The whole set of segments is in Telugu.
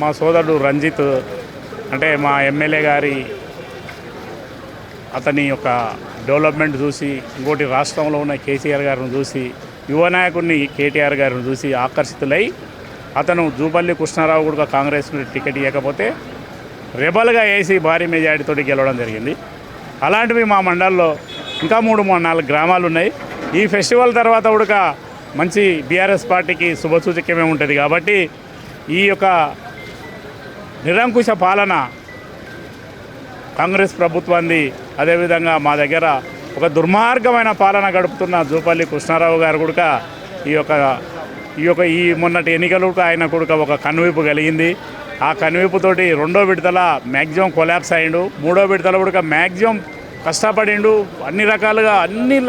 మా సోదరుడు రంజిత్ అంటే మా ఎమ్మెల్యే గారి అతని యొక్క డెవలప్మెంట్ చూసి, ఇంకోటి రాష్ట్రంలో ఉన్న కేసీఆర్ గారిని చూసి, యువ నాయకుడిని కేటీఆర్ గారిని చూసి ఆకర్షితులై అతను జూపల్లి కృష్ణారావు కూడా కాంగ్రెస్ టికెట్ ఇవ్వకపోతే రెబల్గా వేసి భారీ మెజారిటీతో గెలవడం జరిగింది. అలాంటివి మా మండలంలో ఇంకా 3-4 గ్రామాలు ఉన్నాయి. ఈ ఫెస్టివల్ తర్వాత కూడా మంచి బీఆర్ఎస్ పార్టీకి శుభసూచకమే ఉంటుంది. కాబట్టి ఈ యొక్క నిరంకుశ పాలన కాంగ్రెస్ ప్రభుత్వాన్ని, అదేవిధంగా మా దగ్గర ఒక దుర్మార్గమైన పాలన గడుపుతున్న జూపల్లి కృష్ణారావు గారు కూడా ఈ మొన్నటి ఎన్నికలు ఆయన కూడా ఒక కనువిప్పు కలిగింది. ఆ కనువిప్పుతోటి 2వ విడతల మ్యాక్సిమం కొలాప్స్ అయ్యిండు. 3వ విడతల కూడా మ్యాక్సిమం కష్టపడిండు. అన్ని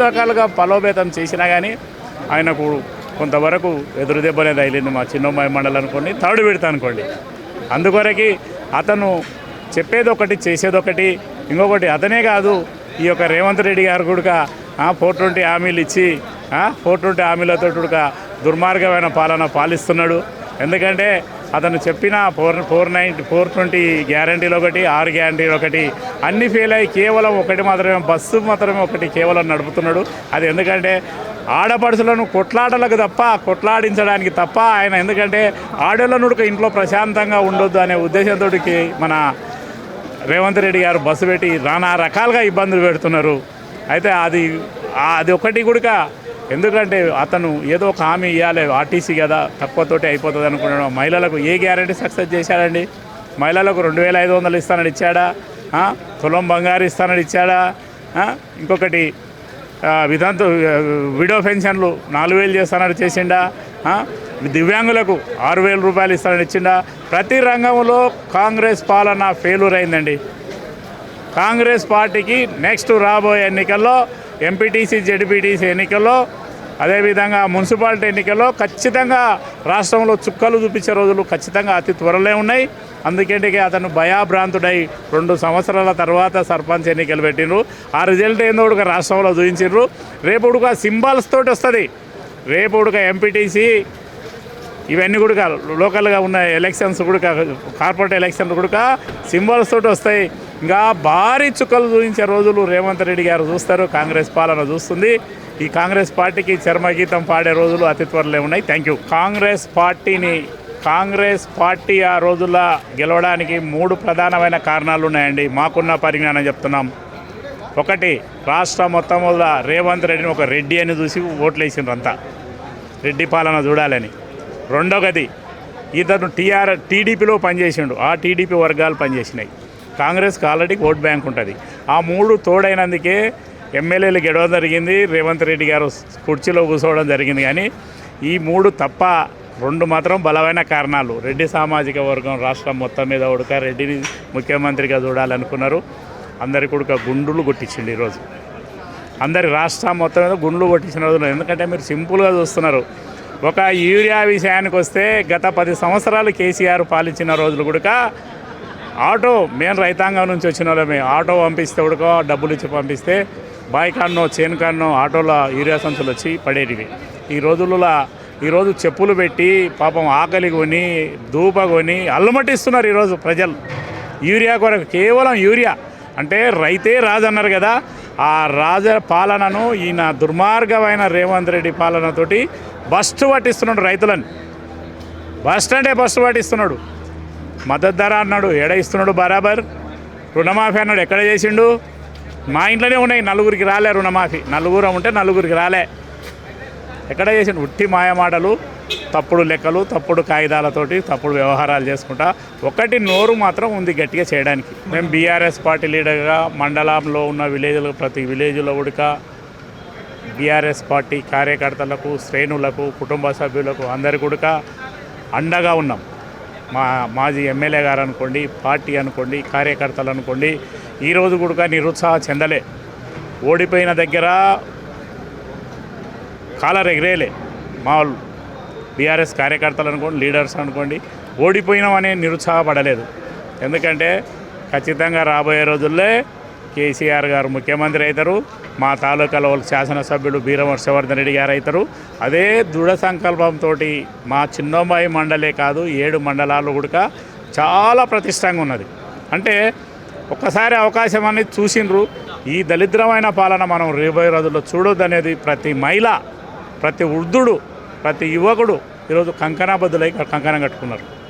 రకాలుగా బలోపేతం చేసినా కానీ ఆయనకు కొంతవరకు ఎదురు దెబ్బనే తగిలింది. మా చిన్నమ్మాయి మండలం అనుకోండి, 3rd విడత అనుకోండి. అందుకొరకి అతను చెప్పేది ఒకటి, చేసేది ఒకటి. ఇంకొకటి అతనే కాదు, ఈ యొక్క రేవంత్ రెడ్డి గారు కూడా 420 హామీలు ఇచ్చి 420 హామీలతో కూడా దుర్మార్గమైన పాలన పాలిస్తున్నాడు. ఎందుకంటే అతను చెప్పిన 420 గ్యారంటీలు ఒకటి, 6 గ్యారంటీలు ఒకటి, అన్నీ ఫెయిల్ అయ్యి కేవలం ఒకటి మాత్రమే, బస్సు మాత్రమే ఒకటి కేవలం నడుపుతున్నాడు. అది ఎందుకంటే ఆడపడుచులను కొట్లాడించడానికి తప్ప ఆయన, ఎందుకంటే ఆడోళ్ళను ఇంట్లో ప్రశాంతంగా ఉండొద్దు అనే ఉద్దేశంతో మన రేవంత్ రెడ్డి గారు బస్సు పెట్టి నానా రకాలుగా ఇబ్బందులు పెడుతున్నారు. అయితే అది ఒకటి కూడా, ఎందుకంటే అతను ఏదో ఒక హామీ ఇవ్వాలి, ఆర్టీసీ కదా తక్కువతోటి అయిపోతుంది అనుకున్నాడు. మహిళలకు ఏ గ్యారంటీ సక్సెస్ చేశాడండి? మహిళలకు 2500 ఇస్తానని ఇచ్చాడా? తులం బంగారు ఇస్తానని ఇచ్చాడా? ఇంకొకటి విడో పెన్షన్లు 4000 చేస్తానని చేసిండా? దివ్యాంగులకు 6000 రూపాయలు ఇస్తానని ఇచ్చిండా? ప్రతి రంగంలో కాంగ్రెస్ పాలన ఫెయిల్యూర్ అయిందండి. కాంగ్రెస్ పార్టీకి నెక్స్ట్ రాబోయే ఎన్నికల్లో, ఎంపీటీసీ జెడ్పీటీసీ ఎన్నికల్లో, అదేవిధంగా మున్సిపాలిటీ ఎన్నికల్లో ఖచ్చితంగా రాష్ట్రంలో చుక్కలు చూపించే రోజులు ఖచ్చితంగా అతి త్వరలో ఉన్నాయి. అందుకంటే అతను భయాభ్రాంతుడై 2 సంవత్సరాల తర్వాత సర్పంచ్ ఎన్నికలు పెట్టిండ్రు. ఆ రిజల్ట్ ఏందో కూడా రాష్ట్రంలో చూపించారు. రేపు కూడా సింబల్స్ తోటి వస్తుంది. రేపు కూడా ఎంపీటీసీ ఇవన్నీ కూడా లోకల్గా ఉన్న ఎలక్షన్స్ కూడా, కార్పొరేట్ ఎలక్షన్స్ కూడా సింబల్స్ తోటి వస్తాయి. ఇంకా భారీ చుక్కలు చూపించే రోజులు రేవంత్ రెడ్డి గారు చూస్తారు, కాంగ్రెస్ పాలన చూస్తుంది. ఈ కాంగ్రెస్ పార్టీకి చర్మగీతం పాడే రోజులు అతి త్వరలో ఉన్నాయి. Thank you. కాంగ్రెస్ పార్టీ ఆ రోజుల్లో గెలవడానికి 3 ప్రధానమైన కారణాలు ఉన్నాయండి. మాకున్న పరిజ్ఞానం చెప్తున్నాం. ఒకటి, రాష్ట్రం మొత్తం వల్ల రేవంత్ రెడ్డిని ఒక రెడ్డి అని చూసి ఓట్లు వేసిండ్రు అంతా, రెడ్డి పాలన చూడాలని. రెండవది, ఇతను టీడీపీలో పనిచేసిండు, ఆ టీడీపీ వర్గాలు పనిచేసినాయి. కాంగ్రెస్కి ఆల్రెడీ ఓట్ బ్యాంక్ ఉంటుంది. ఆ 3 తోడైనందుకే ఎమ్మెల్యేలు గెలవడం జరిగింది, రేవంత్ రెడ్డి గారు కుర్చీలో కూర్చోవడం జరిగింది. కానీ ఈ 3 తప్ప 2 మాత్రం బలమైన కారణాలు. రెడ్డి సామాజిక వర్గం రాష్ట్రం మొత్తం మీద రెడ్డిని ముఖ్యమంత్రిగా చూడాలనుకున్నారు. అందరి కూడా గుండులు కొట్టించిండు ఈరోజు. అందరి రాష్ట్రం మొత్తం మీద గుండ్లు కొట్టించిన రోజులు. ఎందుకంటే మీరు సింపుల్గా చూస్తున్నారు. ఒక యూరియా విషయానికి వస్తే గత 10 సంవత్సరాలు కేసీఆర్ పాలించిన రోజులు కూడా ఆటో, మేము రైతాంగం నుంచి వచ్చిన వాళ్ళమే, ఆటో పంపిస్తే ఉడక డబ్బులు ఇచ్చి పంపిస్తే బాయ్ కాన్నో చేను కాన్నో ఆటోలో యూరియా సంచులు వచ్చి పడేటివి. ఈరోజు చెప్పులు పెట్టి పాపం ఆకలి కొని దూప కొని అల్లమట్టిస్తున్నారు ఈరోజు ప్రజలు యూరియా కొరకు. కేవలం యూరియా అంటే రైతే రాజు అన్నారు కదా, ఆ రాజ పాలనను ఈయన దుర్మార్గమైన రేవంత్ రెడ్డి పాలనతోటి బస్టు పట్టిస్తున్నాడు రైతులను. బస్టు పట్టిస్తున్నాడు. మద్దతు ధర అన్నాడు, ఎడ ఇస్తున్నాడు బరాబర్. రుణమాఫీ అన్నాడు, ఎక్కడ చేసిండు? మా ఇంట్లోనే ఉన్నాయి, 4గురికి రాలే రుణమాఫీ. 4 ఉంటే 4గురికి రాలే. ఎక్కడ చేసిండు? ఉట్టి మాయమాటలు, తప్పుడు లెక్కలు, తప్పుడు కాగితాలతోటి తప్పుడు వ్యవహారాలు చేసుకుంటా. ఒకటి నోరు మాత్రం ఉంది గట్టిగా చేయడానికి. మేము బీఆర్ఎస్ పార్టీ లీడర్గా మండలంలో ఉన్న విలేజ్లో, ప్రతి విలేజ్లో కూడా బీఆర్ఎస్ పార్టీ కార్యకర్తలకు, శ్రేణులకు, కుటుంబ సభ్యులకు అందరి కూడా అండగా ఉన్నాం. మాజీ ఎమ్మెల్యే గారు అనుకోండి, పార్టీ అనుకోండి, కార్యకర్తలు అనుకోండి, ఈరోజు కూడా నిరుత్సాహం చెందలే. ఓడిపోయిన దగ్గర కాలర్ ఎగిరేలే మా వాళ్ళు. బీఆర్ఎస్ కార్యకర్తలు అనుకోండి, లీడర్స్ అనుకోండి, ఓడిపోయినామని నిరుత్సాహపడలేదు. ఎందుకంటే ఖచ్చితంగా రాబోయే రోజుల్లో కేసీఆర్ గారు ముఖ్యమంత్రి అవుతారు, మా తాలూకాలో శాసనసభ్యుడు బీరం హర్షవర్ధన్ రెడ్డి గారు అవుతారు. అదే దృఢ సంకల్పంతో మా చిన్నమ్మాయి మండలే కాదు 7 మండలాలు కూడా చాలా ప్రతిష్టంగా ఉన్నది. అంటే ఒక్కసారి అవకాశం అనేది చూసిండ్రు. ఈ దరిద్రమైన పాలన మనం రాబోయే రోజుల్లో చూడొద్దనేది ప్రతి మహిళ, ప్రతి వృద్ధుడు, ప్రతి యువకుడు ఈరోజు కంకణబద్దులై కంకణం కట్టుకున్నారు.